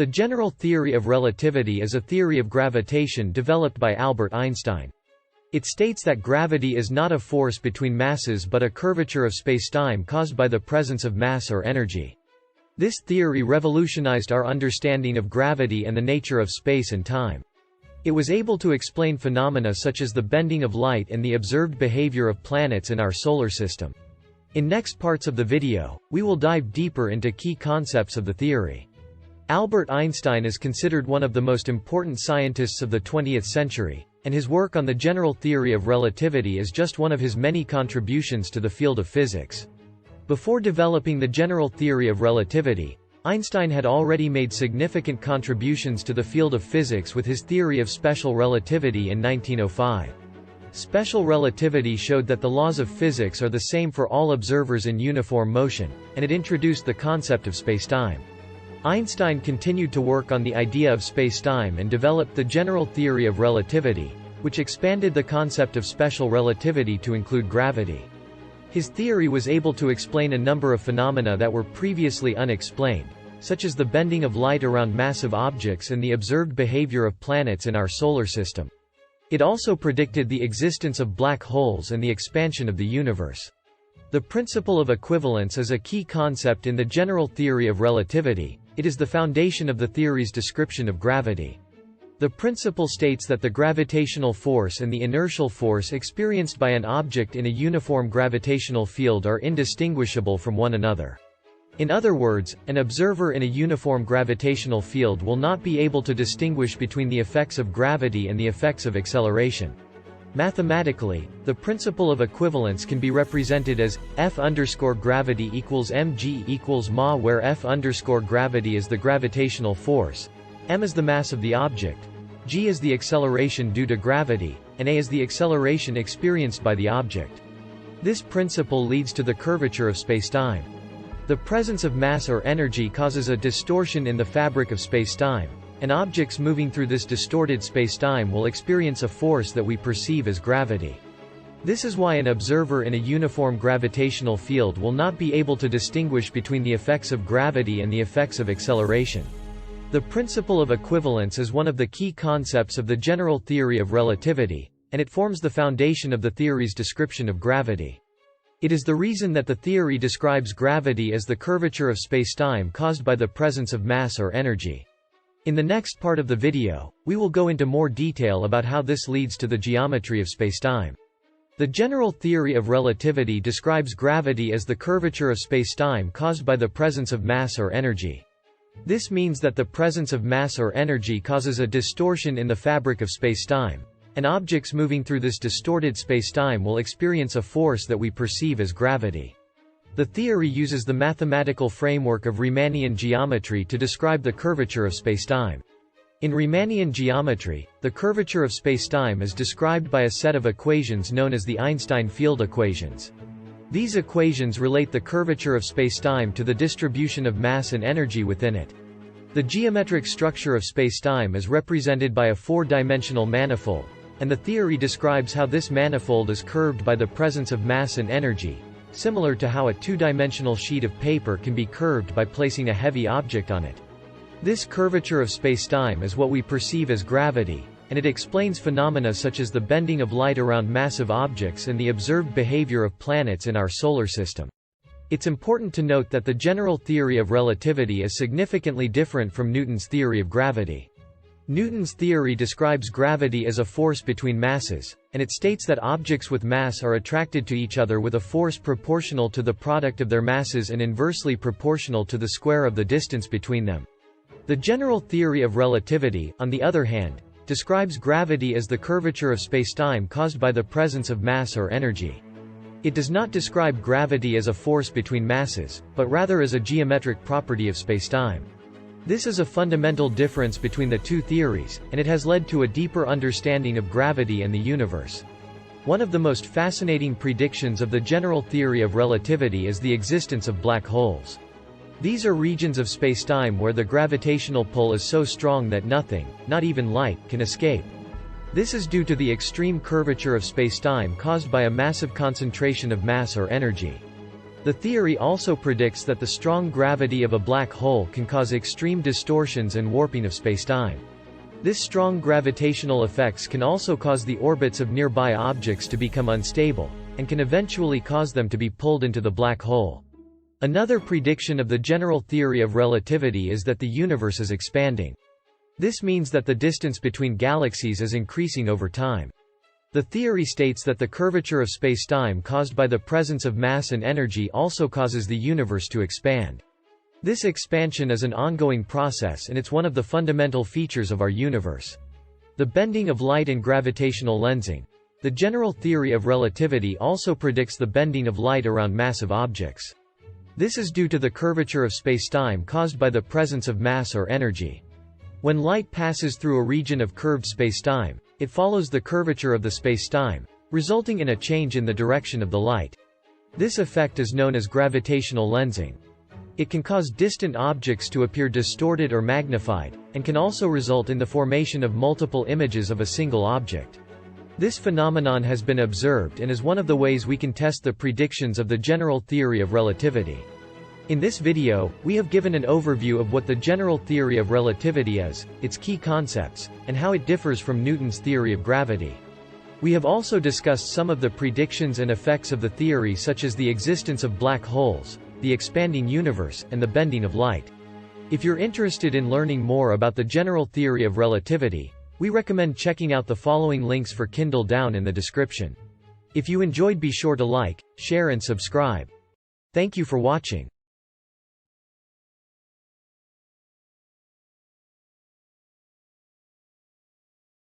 The General Theory of Relativity is a theory of gravitation developed by Albert Einstein. It states that gravity is not a force between masses but a curvature of spacetime caused by the presence of mass or energy. This theory revolutionized our understanding of gravity and the nature of space and time. It was able to explain phenomena such as the bending of light and the observed behavior of planets in our solar system. In next parts of the video, we will dive deeper into key concepts of the theory. Albert Einstein is considered one of the most important scientists of the 20th century, and his work on the general theory of relativity is just one of his many contributions to the field of physics. Before developing the general theory of relativity, Einstein had already made significant contributions to the field of physics with his theory of special relativity in 1905. Special relativity showed that the laws of physics are the same for all observers in uniform motion, and it introduced the concept of spacetime. Einstein continued to work on the idea of spacetime and developed the general theory of relativity, which expanded the concept of special relativity to include gravity. His theory was able to explain a number of phenomena that were previously unexplained, such as the bending of light around massive objects and the observed behavior of planets in our solar system. It also predicted the existence of black holes and the expansion of the universe. The principle of equivalence is a key concept in the general theory of relativity. It is the foundation of the theory's description of gravity. The principle states that the gravitational force and the inertial force experienced by an object in a uniform gravitational field are indistinguishable from one another. In other words, an observer in a uniform gravitational field will not be able to distinguish between the effects of gravity and the effects of acceleration. Mathematically, the principle of equivalence can be represented as F_gravity equals mg equals ma, where F_gravity is the gravitational force, m is the mass of the object, g is the acceleration due to gravity, and a is the acceleration experienced by the object. This principle leads to the curvature of spacetime. The presence of mass or energy causes a distortion in the fabric of spacetime, and objects moving through this distorted spacetime will experience a force that we perceive as gravity. This is why an observer in a uniform gravitational field will not be able to distinguish between the effects of gravity and the effects of acceleration. The principle of equivalence is one of the key concepts of the general theory of relativity, and it forms the foundation of the theory's description of gravity. It is the reason that the theory describes gravity as the curvature of spacetime caused by the presence of mass or energy. In the next part of the video, we will go into more detail about how this leads to the geometry of spacetime. The general theory of relativity describes gravity as the curvature of spacetime caused by the presence of mass or energy. This means that the presence of mass or energy causes a distortion in the fabric of spacetime, and objects moving through this distorted spacetime will experience a force that we perceive as gravity. The theory uses the mathematical framework of Riemannian geometry to describe the curvature of spacetime. In Riemannian geometry, the curvature of spacetime is described by a set of equations known as the Einstein field equations. These equations relate the curvature of spacetime to the distribution of mass and energy within it. The geometric structure of spacetime is represented by a four-dimensional manifold, and the theory describes how this manifold is curved by the presence of mass and energy, similar to how a two-dimensional sheet of paper can be curved by placing a heavy object on it. This curvature of spacetime is what we perceive as gravity, and it explains phenomena such as the bending of light around massive objects and the observed behavior of planets in our solar system. It's important to note that the general theory of relativity is significantly different from Newton's theory of gravity. Newton's theory describes gravity as a force between masses, and it states that objects with mass are attracted to each other with a force proportional to the product of their masses and inversely proportional to the square of the distance between them. The general theory of relativity, on the other hand, describes gravity as the curvature of spacetime caused by the presence of mass or energy. It does not describe gravity as a force between masses, but rather as a geometric property of spacetime. This is a fundamental difference between the two theories, and it has led to a deeper understanding of gravity and the universe. One of the most fascinating predictions of the general theory of relativity is the existence of black holes. These are regions of spacetime where the gravitational pull is so strong that nothing, not even light, can escape. This is due to the extreme curvature of spacetime caused by a massive concentration of mass or energy. The theory also predicts that the strong gravity of a black hole can cause extreme distortions and warping of spacetime. This strong gravitational effects can also cause the orbits of nearby objects to become unstable, and can eventually cause them to be pulled into the black hole. Another prediction of the general theory of relativity is that the universe is expanding. This means that the distance between galaxies is increasing over time. The theory states that the curvature of spacetime caused by the presence of mass and energy also causes the universe to expand. This expansion is an ongoing process, and it's one of the fundamental features of our universe. The bending of light and gravitational lensing. The general theory of relativity also predicts the bending of light around massive objects. This is due to the curvature of spacetime caused by the presence of mass or energy. When light passes through a region of curved spacetime, it follows the curvature of the spacetime, resulting in a change in the direction of the light. This effect is known as gravitational lensing. It can cause distant objects to appear distorted or magnified, and can also result in the formation of multiple images of a single object. This phenomenon has been observed and is one of the ways we can test the predictions of the general theory of relativity. In this video, we have given an overview of what the general theory of relativity is, its key concepts, and how it differs from Newton's theory of gravity. We have also discussed some of the predictions and effects of the theory, such as the existence of black holes, the expanding universe, and the bending of light. If you're interested in learning more about the general theory of relativity, we recommend checking out the following links for Kindle down in the description. If you enjoyed, be sure to like, share and subscribe. Thank you for watching.